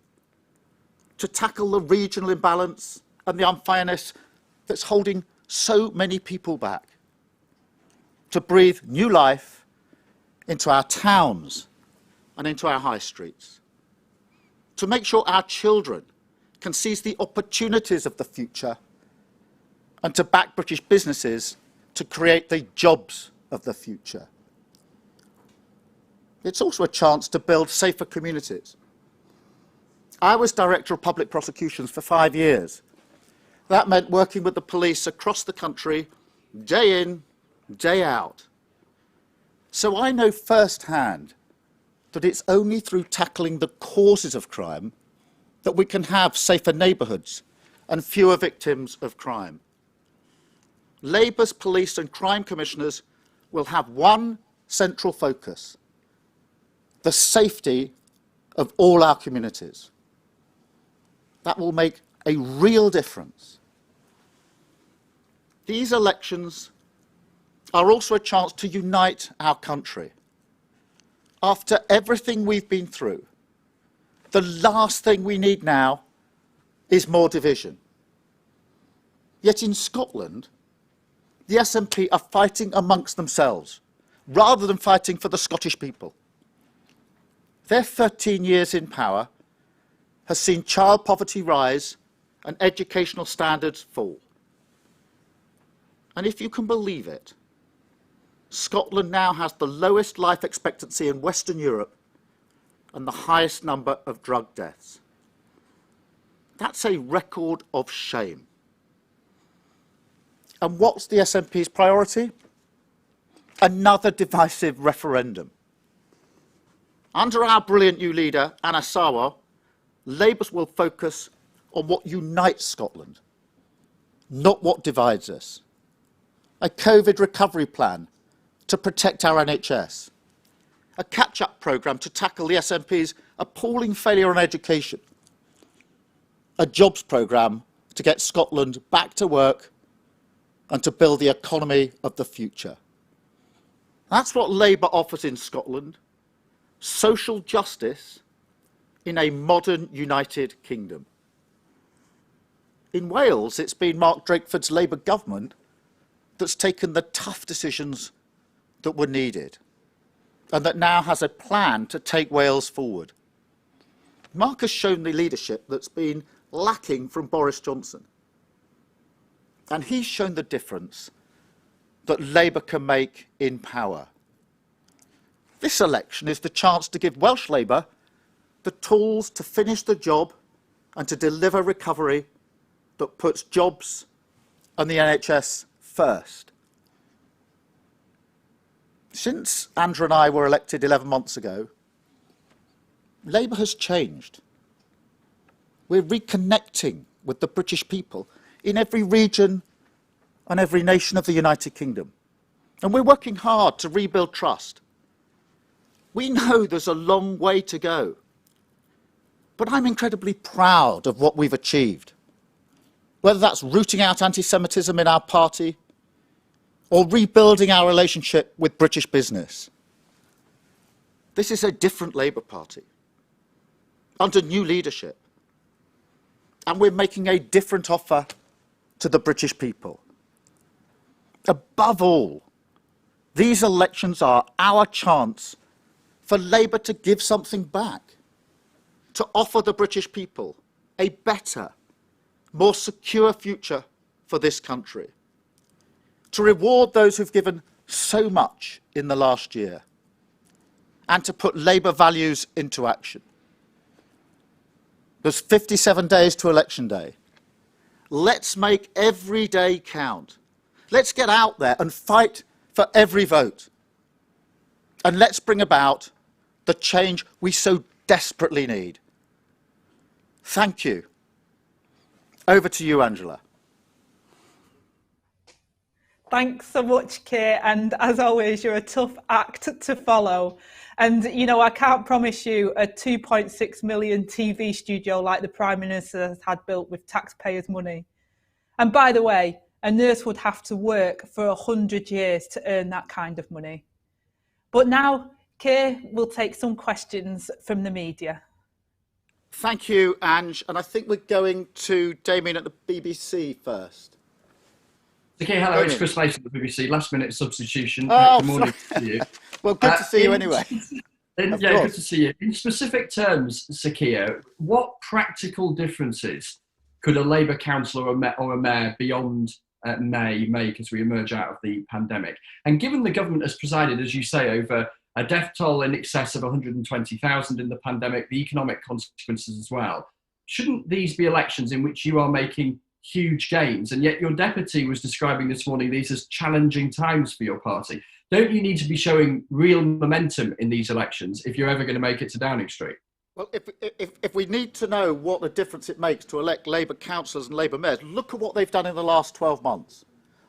to tackle the regional imbalance and the unfairness that's holding so many people back, to breathe new life into our towns and into our high streets, to make sure our children can seize the opportunities of the future, and to back British businesses to create the jobs of the future. It's also a chance to build safer communities. I was Director of Public Prosecutions for 5 years. That meant working with the police across the country, day in, day out. So I know firsthand that it's only through tackling the causes of crime that we can have safer neighbourhoods and fewer victims of crime. Labour's police and crime commissioners will have one central focus: the safety of all our communities. That will make a real difference. These elections are also a chance to unite our country. After everything we've been through, the last thing we need now is more division. Yet in Scotland, the SNP are fighting amongst themselves rather than fighting for the Scottish people. Their 13 years in power has seen child poverty rise and educational standards fall. And if you can believe it, Scotland now has the lowest life expectancy in Western Europe and the highest number of drug deaths. That's a record of shame. And what's the SNP's priority? Another divisive referendum. Under our brilliant new leader, Anna Sarwar, Labour will focus on what unites Scotland, not what divides us. A COVID recovery plan to protect our NHS. A catch-up programme to tackle the SNP's appalling failure on education. A jobs programme to get Scotland back to work and to build the economy of the future. That's what Labour offers in Scotland: social justice in a modern United Kingdom. In Wales, it's been Mark Drakeford's Labour government that's taken the tough decisions that were needed and that now has a plan to take Wales forward. Mark has shown the leadership that's been lacking from Boris Johnson. And he's shown the difference that Labour can make in power. This election is the chance to give Welsh Labour the tools to finish the job and to deliver recovery that puts jobs and the NHS first. Since Andrew and I were elected 11 months ago, Labour has changed. We're reconnecting with the British people in every region and every nation of the United Kingdom. And we're working hard to rebuild trust. We know there's a long way to go, but I'm incredibly proud of what we've achieved. Whether that's rooting out anti-Semitism in our party or rebuilding our relationship with British business. This is a different Labour Party, under new leadership. And we're making a different offer to the British people. Above all, these elections are our chance for Labour to give something back, to offer the British people a better, more secure future for this country, to reward those who've given so much in the last year, and to put Labour values into action. There's 57 days to election day. Let's make every day count. Let's get out there and fight for every vote. And let's bring about the change we so desperately need. Thank you. Over to you, Angela. Thanks so much, Keir, and as always, you're a tough act to follow. And, you know, I can't promise you a 2.6 million TV studio like the Prime Minister has had built with taxpayers' money. And by the way, a nurse would have to work for 100 years to earn that kind of money. But now, Keir will take some questions from the media. Thank you, Ange. And I think we're going to Damien at the BBC first. Okay, hello, it's Chris Mason at the BBC. Last minute substitution. Oh, good morning to you. Well, good to see you anyway. Yeah, good to see you. In specific terms, Sir Keir, what practical differences could a Labour councillor or a mayor beyond May make as we emerge out of the pandemic? And given the government has presided, as you say, over a death toll in excess of 120,000 in the pandemic, the economic consequences as well, shouldn't these be elections in which you are making huge gains? And yet your deputy was describing this morning these as challenging times for your party. Don't you need to be showing real momentum in these elections if you're ever going to make it to Downing Street? Well, if we need to know what the difference it makes to elect Labour councillors and Labour mayors, look at what they've done in the last 12 months.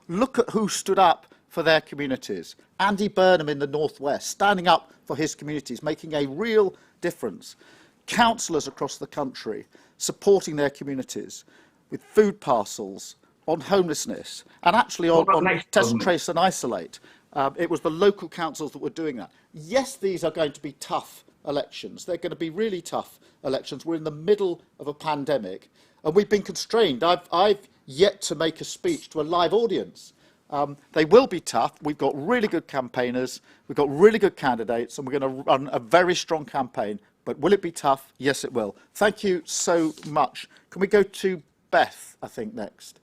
Look at who stood up for their communities. Andy Burnham in the North West, standing up for his communities, making a real difference. Councillors across the country supporting their communities with food parcels, on homelessness, and actually on test, trace and isolate. It was the local councils that were doing that. Yes, these are going to be tough elections. They're going to be really tough elections. We're in the middle of a pandemic, and we've been constrained. I've yet to make a speech to a live audience. They will be tough. We've got really good campaigners. We've got really good candidates, and we're going to run a very strong campaign. But will it be tough? Yes, it will. Thank you so much. Can we go to Beth, I think, next?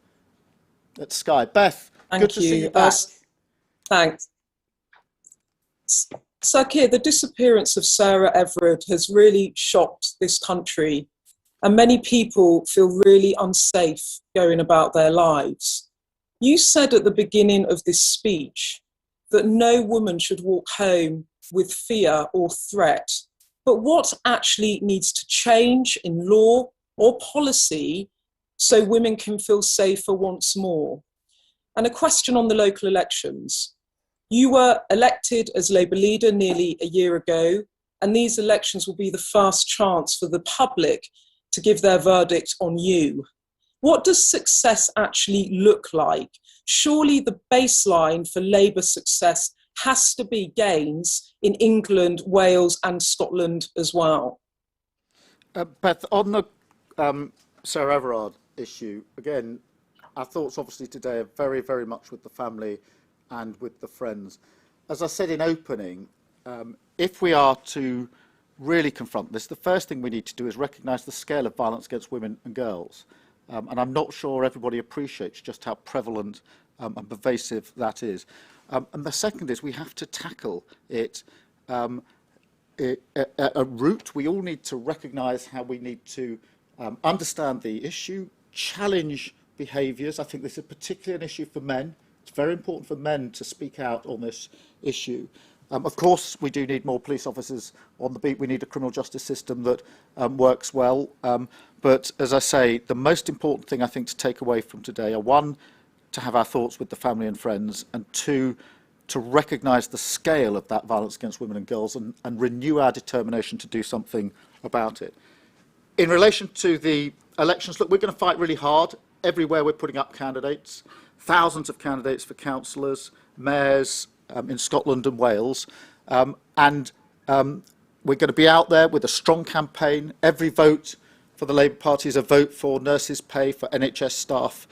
At Sky. Beth, good to see you back. Thanks. Sir Keir, the disappearance of Sarah Everard has really shocked this country, and many people feel really unsafe going about their lives. You said at the beginning of this speech that no woman should walk home with fear or threat. But what actually needs to change in law or policy so women can feel safer once more? And a question on the local elections. You were elected as Labour leader nearly a year ago, and these elections will be the first chance for the public to give their verdict on you. What does success actually look like? Surely the baseline for Labour success has to be gains in England, Wales and Scotland as well. Beth, on the Sarah Everard issue, again, our thoughts obviously today are very, very much with the family and with the friends. As I said in opening, if we are to really confront this, the first thing we need to do is recognise the scale of violence against women and girls. And I'm not sure everybody appreciates just how prevalent and pervasive that is. And the second is we have to tackle it at root. We all need to recognise how we need to understand the issue, challenge behaviours. I think this is particularly an issue for men. It's very important for men to speak out on this issue. Of course, we do need more police officers on the beat. We need a criminal justice system that works well. But as I say, the most important thing I think to take away from today are, one, to have our thoughts with the family and friends, and two, to recognise the scale of that violence against women and girls and renew our determination to do something about it. In relation to the elections, look, we're going to fight really hard. Everywhere we're putting up candidates, thousands of candidates for councillors, mayors in Scotland and Wales. We're going to be out there with a strong campaign. Every vote for the Labour Party is a vote for nurses' pay, for NHS staff.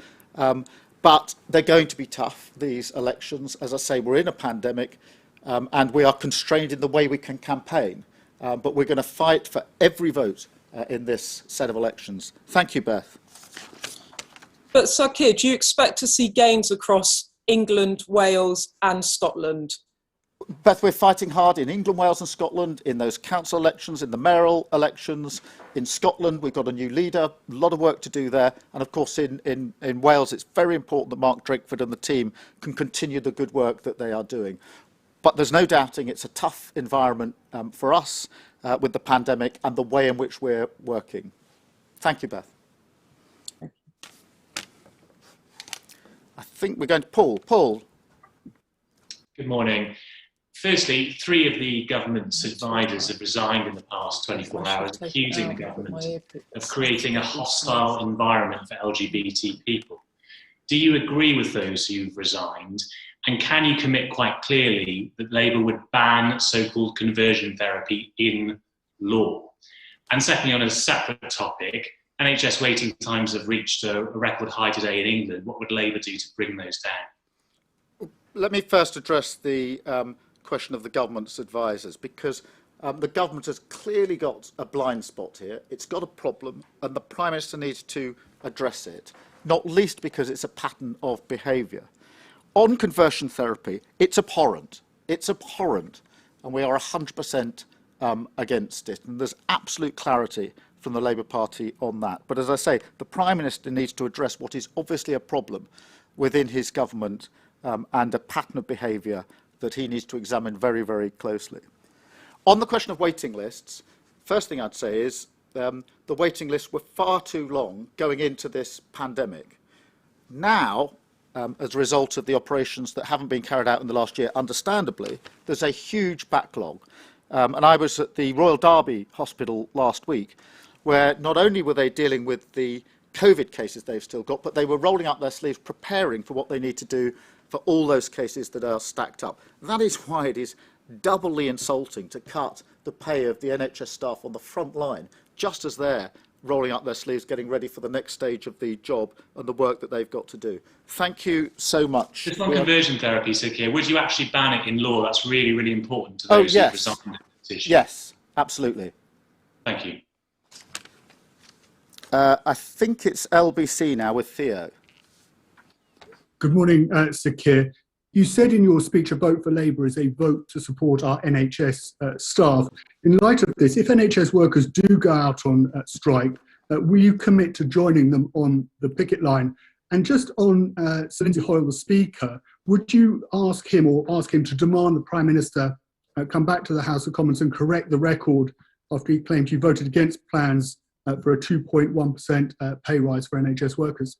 But they're going to be tough, these elections. As I say, we're in a pandemic and we are constrained in the way we can campaign. But we're going to fight for every vote in this set of elections. Thank you, Beth. But Sir Keir, do you expect to see gains across England, Wales and Scotland? Beth, we're fighting hard in England, Wales and Scotland, in those council elections, in the mayoral elections. In Scotland, we've got a new leader, a lot of work to do there. And of course, in Wales, it's very important that Mark Drakeford and the team can continue the good work that they are doing. But there's no doubting it's a tough environment for us with the pandemic and the way in which we're working. Thank you, Beth. I think we're going to Paul. Paul. Good morning. Firstly, 3 of the government's advisors have resigned in the past 24 hours, accusing the government of creating a hostile environment for LGBT people. Do you agree with those who've resigned? And can you commit quite clearly that Labour would ban so-called conversion therapy in law? And secondly, on a separate topic, NHS waiting times have reached a record high today in England. What would Labour do to bring those down? Let me first address the question of the government's advisors, because the government has clearly got a blind spot here. It's got a problem and the Prime Minister needs to address it, not least because it's a pattern of behaviour. On conversion therapy, it's abhorrent. It's abhorrent, and we are 100% against it. And there's absolute clarity from the Labour Party on that. But as I say, the Prime Minister needs to address what is obviously a problem within his government and a pattern of behaviour that he needs to examine very, very closely. On the question of waiting lists, first thing I'd say is the waiting lists were far too long going into this pandemic. Now, as a result of the operations that haven't been carried out in the last year, understandably, there's a huge backlog. And I was at the Royal Derby Hospital last week, where not only were they dealing with the COVID cases they've still got, but they were rolling up their sleeves, preparing for what they need to do for all those cases that are stacked up. That is why it is doubly insulting to cut the pay of the NHS staff on the front line, just as they're rolling up their sleeves, getting ready for the next stage of the job and the work that they've got to do. Thank you so much. Just on conversion therapy, Sir Keir, would you actually ban it in law? That's really, really important to those who resigned in this issue. Yes, absolutely. Thank you. I think it's LBC now with Theo. Good morning, Sir Keir. You said in your speech a vote for Labour is a vote to support our NHS staff. In light of this, if NHS workers do go out on strike, will you commit to joining them on the picket line? And just on Sir Lindsay Hoyle, the Speaker, would you ask him to demand the Prime Minister come back to the House of Commons and correct the record after he claimed he voted against plans for a 2.1% pay rise for NHS workers?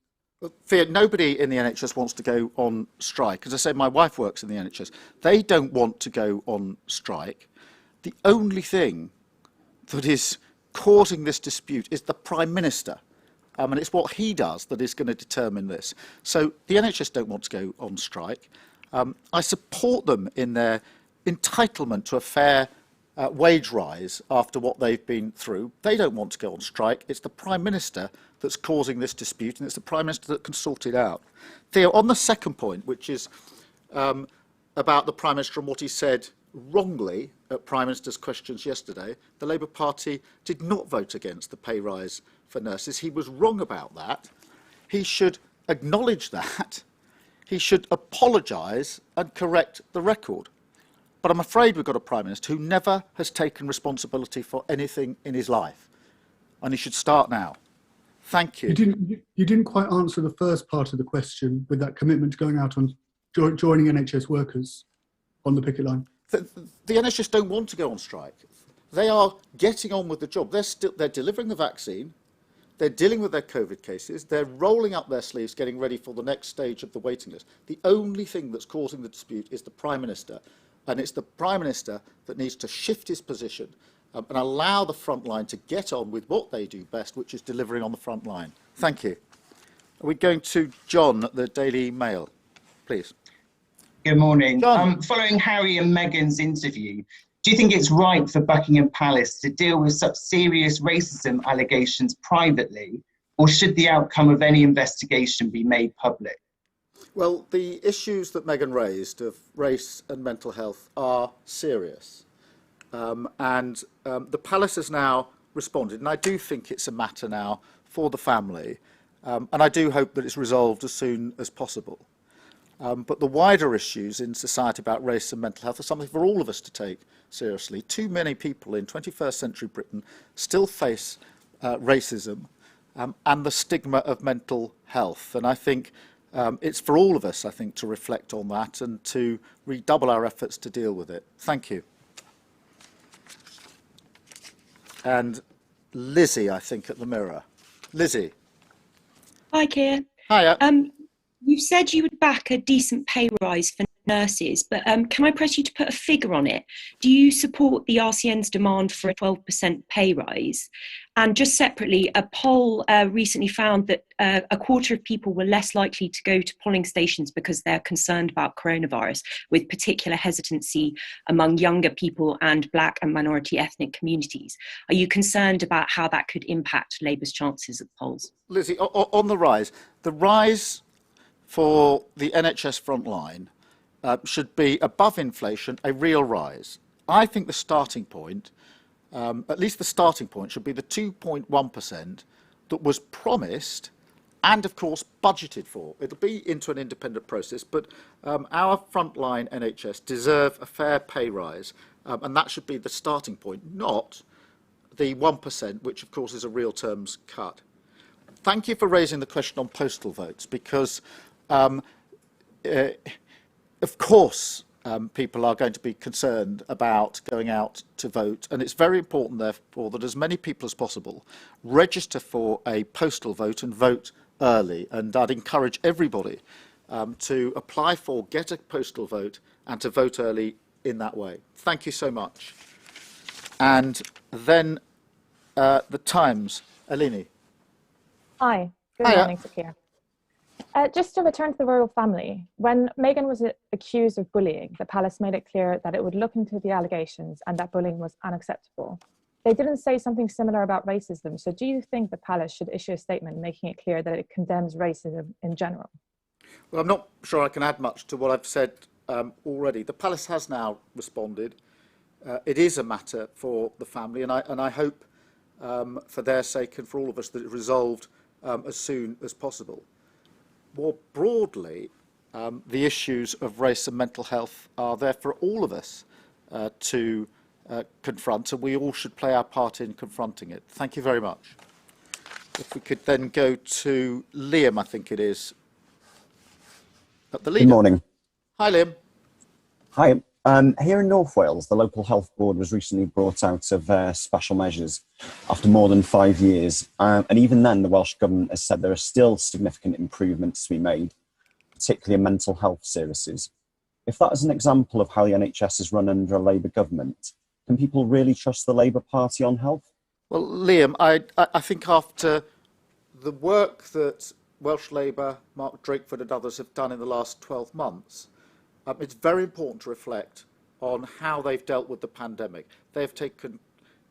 Theo, nobody in the NHS wants to go on strike. As I said, my wife works in the NHS. They don't want to go on strike. The only thing that is causing this dispute is the Prime Minister. And it's what he does that is going to determine this. So the NHS don't want to go on strike. I support them in their entitlement to a fair wage rise after what they've been through. They don't want to go on strike. It's the Prime Minister that's causing this dispute, and it's the Prime Minister that can sort it out. Theo, on the second point, which is about the Prime Minister and what he said wrongly at Prime Minister's questions yesterday, the Labour Party did not vote against the pay rise for nurses. He was wrong about that. He should acknowledge that. He should apologise and correct the record. But I'm afraid we've got a Prime Minister who never has taken responsibility for anything in his life. And he should start now. Thank you. You didn't quite answer the first part of the question with that commitment to going out on joining NHS workers on the picket line. The NHS don't want to go on strike. They are getting on with the job. They're delivering the vaccine. They're dealing with their COVID cases. They're rolling up their sleeves, getting ready for the next stage of the waiting list. The only thing that's causing the dispute is the Prime Minister. And it's the Prime Minister that needs to shift his position and allow the front line to get on with what they do best, which is delivering on the front line. Thank you. Are we going to John at the Daily Mail, please? Good morning. John. Following Harry and Meghan's interview, do you think it's right for Buckingham Palace to deal with such serious racism allegations privately, or should the outcome of any investigation be made public? Well, the issues that Meghan raised of race and mental health are serious. The Palace has now responded, and I do think it's a matter now for the family, and I do hope that it's resolved as soon as possible. But the wider issues in society about race and mental health are something for all of us to take seriously. Too many people in 21st century Britain still face racism and the stigma of mental health. And I think it's for all of us, I think, to reflect on that and to redouble our efforts to deal with it. Thank you. And Lizzie, I think, at the Mirror. Lizzie. Hi, Keir. Hiya. You've said you would back a decent pay rise for nurses, but can I press you to put a figure on it? Do you support the RCN's demand for a 12% pay rise? And just separately, a poll recently found that a quarter of people were less likely to go to polling stations because they're concerned about coronavirus, with particular hesitancy among younger people and Black and minority ethnic communities. Are you concerned about how that could impact Labour's chances at the polls? Lizzie, on the rise for the NHS frontline should be above inflation, a real rise. I think the starting point, at least the starting point, should be the 2.1% that was promised and, of course, budgeted for. It'll be into an independent process, but our frontline NHS deserve a fair pay rise, and that should be the starting point, not the 1%, which, of course, is a real terms cut. Thank you for raising the question on postal votes, because of course, people are going to be concerned about going out to vote, and it's very important, therefore, that as many people as possible register for a postal vote and vote early. And I'd encourage everybody to apply for, get a postal vote, and to vote early in that way. Thank you so much. And then the Times, Eleni. Hi, good morning, Keir. Just to return to the royal family, when Meghan was accused of bullying, the palace made it clear that it would look into the allegations and that bullying was unacceptable. They didn't say something similar about racism, so do you think the palace should issue a statement making it clear that it condemns racism in general? Well, I'm not sure I can add much to what I've said already. The palace has now responded. It is a matter for the family, and I hope for their sake and for all of us that it's resolved as soon as possible. More broadly, the issues of race and mental health are there for all of us to confront, and we all should play our part in confronting it. Thank you very much. If we could then go to Liam, I think it is, at the Leader. Good morning. Hi, Liam. Hi. Here in North Wales, the local health board was recently brought out of special measures after more than 5 years. And even then, the Welsh Government has said there are still significant improvements to be made, particularly in mental health services. If that is an example of how the NHS is run under a Labour government, can people really trust the Labour Party on health? Well, Liam, I think after the work that Welsh Labour, Mark Drakeford and others have done in the last 12 months, it's very important to reflect on how they've dealt with the pandemic. They've taken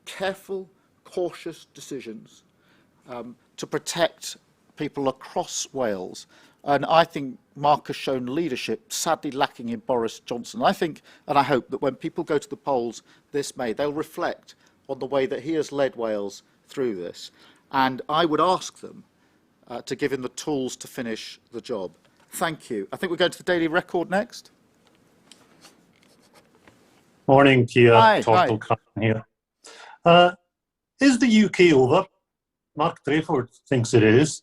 careful, cautious decisions to protect people across Wales. And I think Mark has shown leadership, sadly lacking in Boris Johnson. I think, and I hope, that when people go to the polls this May, they'll reflect on the way that he has led Wales through this. And I would ask them to give him the tools to finish the job. Thank you. I think we're going to the Daily Record next. Morning, Keir. Hi. Here. Is the UK over? Mark Dreyford thinks it is.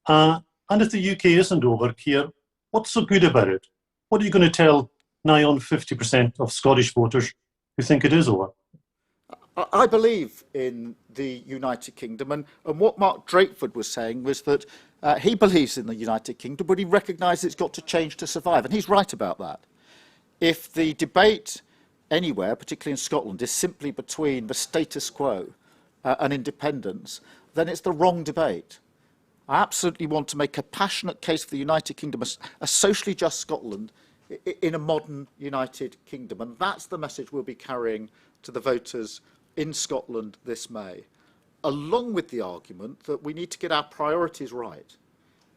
And if the UK isn't over, Keir, what's so good about it? What are you going to tell nigh on 50% of Scottish voters who think it is over? I believe in the United Kingdom, and what Mark Drakeford was saying was that he believes in the United Kingdom, but he recognises it's got to change to survive, and he's right about that. If the debate anywhere, particularly in Scotland, is simply between the status quo and independence, then it's the wrong debate. I absolutely want to make a passionate case for the United Kingdom, a socially just Scotland in a modern United Kingdom, and that's the message we'll be carrying to the voters in Scotland this May, along with the argument that we need to get our priorities right.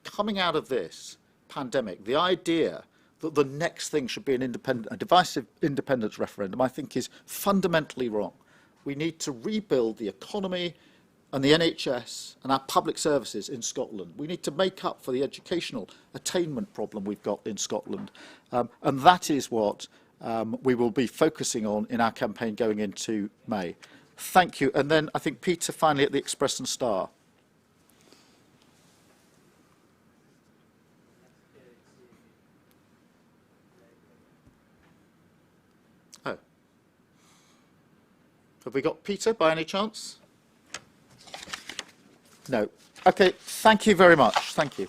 Coming out of this pandemic, the idea that the next thing should be a divisive independence referendum, I think is fundamentally wrong. We need to rebuild the economy and the NHS and our public services in Scotland. We need to make up for the educational attainment problem we've got in Scotland. And that is what we will be focusing on in our campaign going into May. Thank you. And then I think Peter finally at the Express and Star. Oh. Have we got Peter by any chance? No. Okay, thank you very much. Thank you.